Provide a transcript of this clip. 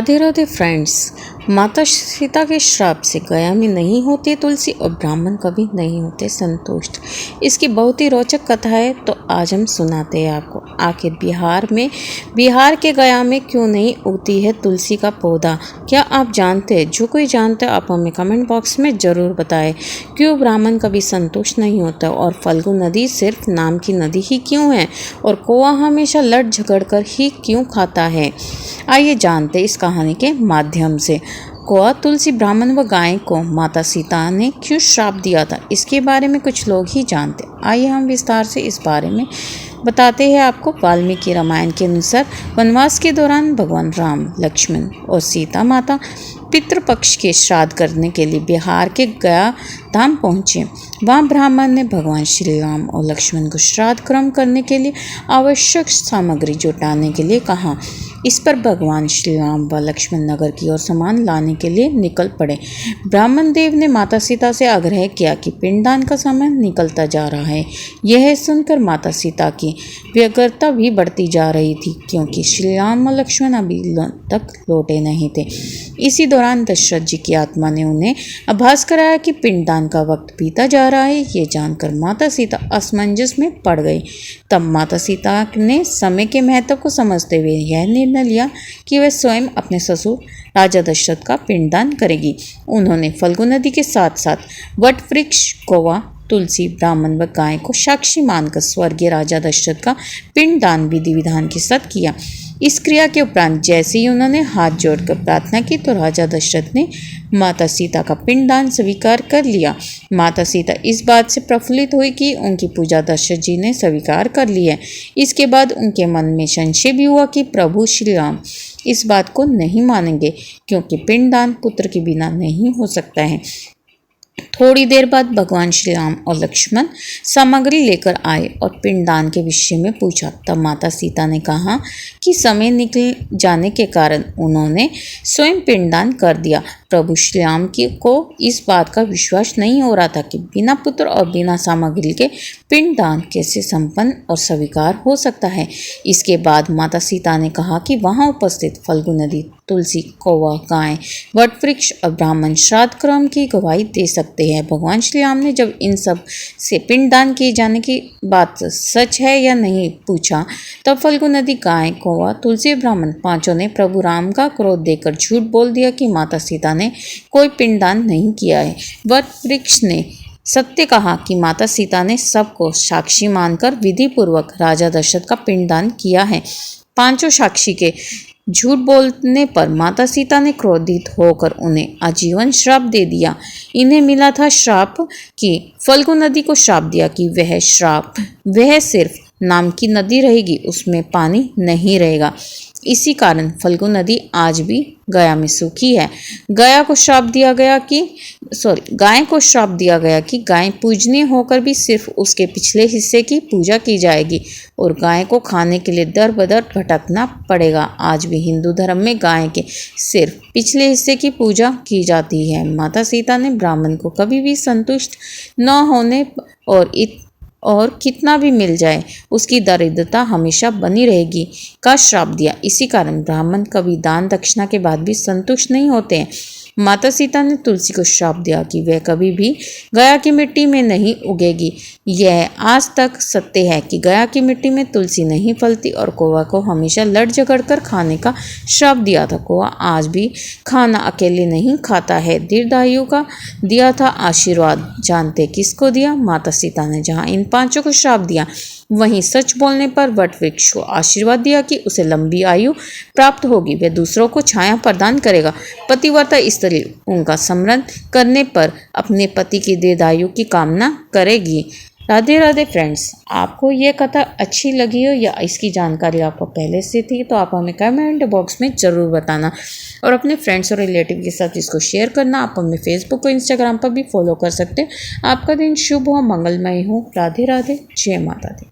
Radhe Radhe friends. माता सीता के श्राप से गया में नहीं होती तुलसी और ब्राह्मण कभी नहीं होते संतुष्ट। इसकी बहुत ही रोचक कथा है, तो आज हम सुनाते हैं आपको। आखिर बिहार के गया में क्यों नहीं उगती है तुलसी का पौधा? क्या आप जानते हैं? जो कोई जानता है आप हमें कमेंट बॉक्स में ज़रूर बताएं। क्यों ब्राह्मण कभी संतुष्ट नहीं होता और फल्गु नदी सिर्फ नाम की नदी ही क्यों है और कौवा हमेशा लड़ झगड़ कर ही क्यों खाता है? आइए जानते हैं इस कहानी के माध्यम से। कौवा, तुलसी, ब्राह्मण व गाय को माता सीता ने क्यों श्राप दिया था, इसके बारे में कुछ लोग ही जानते। आइए हम विस्तार से इस बारे में बताते हैं आपको। वाल्मीकि रामायण के अनुसार वनवास के दौरान भगवान राम, लक्ष्मण और सीता माता पितृपक्ष के श्राद्ध करने के लिए बिहार के गया धाम पहुँचे। वहाँ ब्राह्मण ने भगवान श्री राम और लक्ष्मण को श्राद्ध कर्म करने के लिए आवश्यक सामग्री जुटाने के लिए कहा। इस पर भगवान श्री राम व लक्ष्मण नगर की ओर सामान लाने के लिए निकल पड़े। ब्राह्मण देव ने माता सीता से आग्रह किया कि पिंडदान का समय निकलता जा रहा है। यह सुनकर माता सीता की व्यग्रता भी बढ़ती जा रही थी, क्योंकि श्री राम और लक्ष्मण अभी तक लौटे नहीं थे। इसी दौरान दशरथ जी की आत्मा ने उन्हें आभास कराया कि पिंडदान का वक्त बीता जा रहा है। ये जानकर माता सीता असमंजस में पड़ गई। तब माता सीता ने समय के महत्व को समझते हुए यह निर्णय लिया कि वह स्वयं अपने ससुर राजा दशरथ का पिंडदान करेगी। उन्होंने फल्गु नदी के साथ साथ वट वृक्ष, कौवा, तुलसी, ब्राह्मण व गाय को साक्षी मानकर स्वर्गीय राजा दशरथ का पिंडदान विधि विधान के साथ किया। इस क्रिया के उपरांत जैसे ही उन्होंने हाथ जोड़कर प्रार्थना की तो राजा दशरथ ने माता सीता का पिंडदान स्वीकार कर लिया। माता सीता इस बात से प्रफुल्लित हुई कि उनकी पूजा दशरथ जी ने स्वीकार कर ली है। इसके बाद उनके मन में संशय भी हुआ कि प्रभु श्री राम इस बात को नहीं मानेंगे, क्योंकि पिंडदान पुत्र के बिना नहीं हो सकता है। थोड़ी देर बाद भगवान श्री राम और लक्ष्मण सामग्री लेकर आए और पिंडदान के विषय में पूछा। तब माता सीता ने कहा कि समय निकल जाने के कारण उन्होंने स्वयं पिंडदान कर दिया। प्रभु श्री राम को इस बात का विश्वास नहीं हो रहा था कि बिना पुत्र और बिना सामग्री के पिंडदान कैसे संपन्न और स्वीकार हो सकता है। इसके बाद माता सीता ने कहा कि वहां उपस्थित फल्गु नदी, तुलसी, कौवा, गाय, वट वृक्ष और ब्राह्मण श्राद्ध कर्म की गवाही दे सकते हैं। भगवान श्री राम ने जब इन सब से पिंडदान किए जाने की बात सच है या नहीं पूछा, तब फल्गु नदी, गाय, कौवा, तुलसी, ब्राह्मण पांचों ने प्रभु राम का क्रोध देकर झूठ बोल दिया कि माता सीता ने कोई पिंडदान नहीं किया है। वट वृक्ष ने सत्य कहा कि माता सीता ने सबको साक्षी मानकर विधि पूर्वक राजा दशरथ का पिंडदान किया है। पांचों साक्षी के झूठ बोलने पर माता सीता ने क्रोधित होकर उन्हें आजीवन श्राप दे दिया। इन्हें मिला था श्राप कि फल्गु नदी को श्राप दिया कि वह सिर्फ नाम की नदी रहेगी, उसमें पानी नहीं रहेगा। इसी कारण फल्गु नदी आज भी गया में सूखी है। गाय को श्राप दिया गया कि गाय पूजनीय होकर भी सिर्फ उसके पिछले हिस्से की पूजा की जाएगी और गाय को खाने के लिए दर बदर भटकना पड़ेगा। आज भी हिंदू धर्म में गाय के सिर्फ पिछले हिस्से की पूजा की जाती है। माता सीता ने ब्राह्मण को कभी भी संतुष्ट न होने और कितना भी मिल जाए उसकी दरिद्रता हमेशा बनी रहेगी का श्राप दिया। इसी कारण ब्राह्मण कभी दान दक्षिणा के बाद भी संतुष्ट नहीं होते हैं। माता सीता ने तुलसी को श्राप दिया कि वह कभी भी गया की मिट्टी में नहीं उगेगी। यह आज तक सत्य है कि गया की मिट्टी में तुलसी नहीं फलती। और कौवा को हमेशा लड़ झगड़ कर खाने का श्राप दिया था। कौवा आज भी खाना अकेले नहीं खाता है। दीर्घायु का दिया था आशीर्वाद। जानते किसको दिया? माता सीता ने। जहाँ इन पांचों को श्राप दिया, वहीं सच बोलने पर वट वृक्ष को आशीर्वाद दिया कि उसे लंबी आयु प्राप्त होगी, वह दूसरों को छाया प्रदान करेगा। पतिव्रता स्त्री उनका स्मरण करने पर अपने पति की दीर्घायु की कामना करेगी। राधे राधे फ्रेंड्स, आपको ये कथा अच्छी लगी हो या इसकी जानकारी आपको पहले से थी तो आप हमें कमेंट बॉक्स में ज़रूर बताना और अपने फ्रेंड्स और रिलेटिव के साथ इसको शेयर करना। आप हमें फेसबुक और इंस्टाग्राम पर भी फॉलो कर सकते हैं। आपका दिन शुभ हो, मंगलमय हो। राधे राधे, जय माता दी।